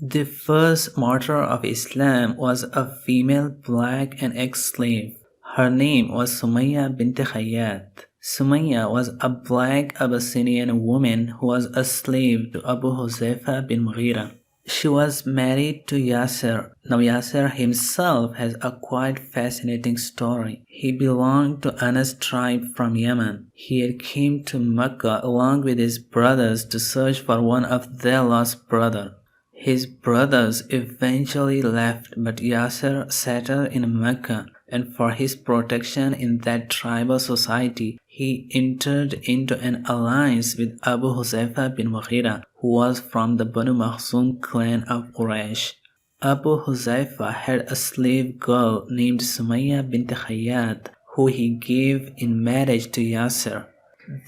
The first martyr of Islam was a female black and ex-slave. Her name was Summayyah bint Khayat. Summayyah was a black Abyssinian woman who was a slave to Abu Huzaifa bin Mughira. She was married to Yasser. Now Yasser himself has a quite fascinating story. He belonged to Anas tribe from Yemen. He had came to Mecca along with his brothers to search for one of their lost brother. His brothers eventually left, but Yasser settled in Mecca, and for his protection in that tribal society, he entered into an alliance with Abu Huzaifa bin Mughira, who was from the Banu Makhzum clan of Quraysh. Abu Huzaifa had a slave girl named Summayyah bint Khayat, who he gave in marriage to Yasser.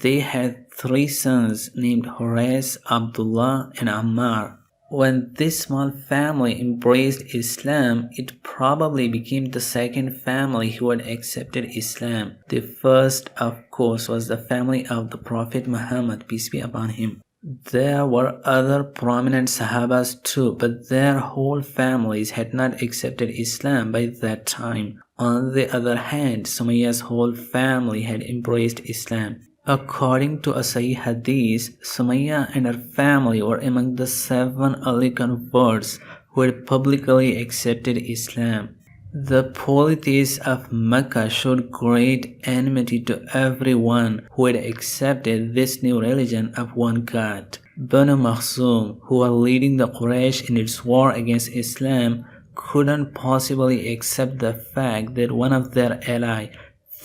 They had 3 sons named Horais, Abdullah, and Ammar. When this small family embraced Islam, it probably became the second family who had accepted Islam. The first, of course, was the family of the Prophet Muhammad, peace be upon him. There were other prominent Sahabas too, but their whole families had not accepted Islam by that time. On the other hand, Sumayyah's whole family had embraced Islam. According to a Sahih Hadith, Summayyah and her family were among the 7 early converts who had publicly accepted Islam. The polytheists of Mecca showed great enmity to everyone who had accepted this new religion of one God. Banu Makhzum, who were leading the Quraysh in its war against Islam, couldn't possibly accept the fact that one of their ally,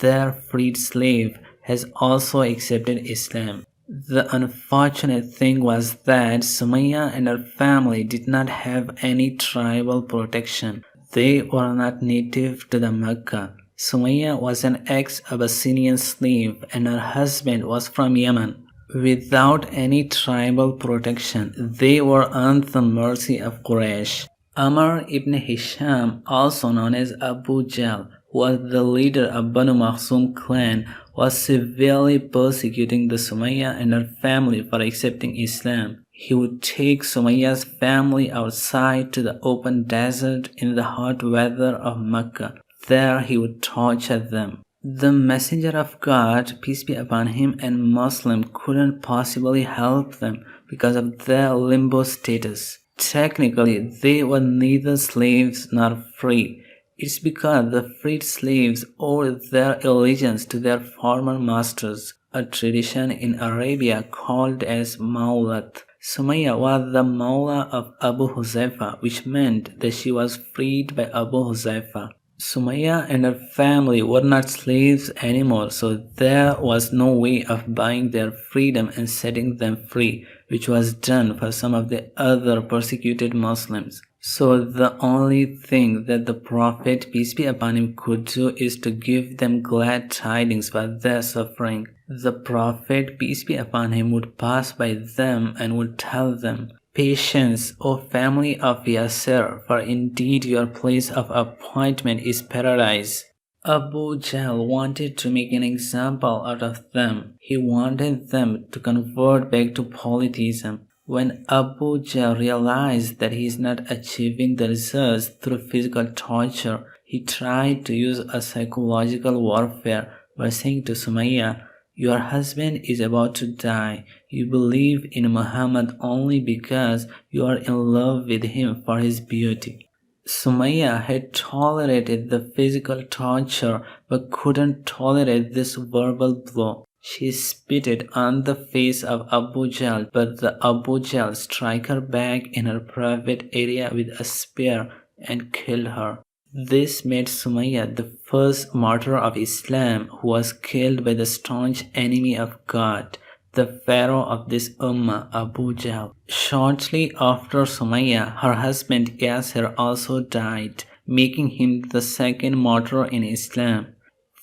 their freed slave, has also accepted Islam. The unfortunate thing was that Summayyah and her family did not have any tribal protection. They were not native to the Mecca. Summayyah was an ex-Abyssinian slave and her husband was from Yemen. Without any tribal protection, they were on the mercy of Quraysh. Amr ibn Hisham, also known as Abu Jahl, who was the leader of Banu Makhzum clan, was severely persecuting the Summayyah and her family for accepting Islam. He would take Sumayyah's family outside to the open desert in the hot weather of Mecca. There he would torture them. The Messenger of God, peace be upon him, and Muslim couldn't possibly help them because of their limbo status. Technically, they were neither slaves nor free. It's because the freed slaves owed their allegiance to their former masters, a tradition in Arabia called as Mawlat. Summayyah was the Mawla of Abu Huzaifa, which meant that she was freed by Abu Huzaifa. Summayyah and her family were not slaves anymore, so there was no way of buying their freedom and setting them free, which was done for some of the other persecuted Muslims. So the only thing that the Prophet, peace be upon him, could do is to give them glad tidings for their suffering. The Prophet, peace be upon him, would pass by them and would tell them, "Patience, O family of Yasser, for indeed your place of appointment is paradise." Abu Jahl wanted to make an example out of them. He wanted them to convert back to polytheism. When Abu Jahl realized that he is not achieving the results through physical torture, he tried to use a psychological warfare by saying to Summayyah, "Your husband is about to die. You believe in Muhammad only because you are in love with him for his beauty." Summayyah had tolerated the physical torture but couldn't tolerate this verbal blow. She spitted on the face of Abu Jahl, but the Abu Jahl struck her back in her private area with a spear and killed her. This made Summayyah the first martyr of Islam who was killed by the staunch enemy of God, the pharaoh of this ummah, Abu Jahl. Shortly after Summayyah, her husband Yasser also died, making him the second martyr in Islam.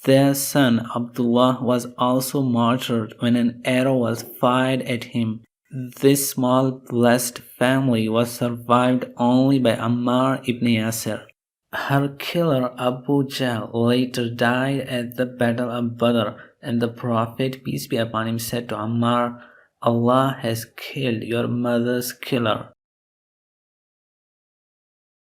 Their son Abdullah was also martyred when an arrow was fired at him. This small blessed family was survived only by Ammar ibn Yasser. Her killer Abu Jahl later died at the Battle of Badr, and the Prophet, peace be upon him, said to Ammar, "Allah has killed your mother's killer."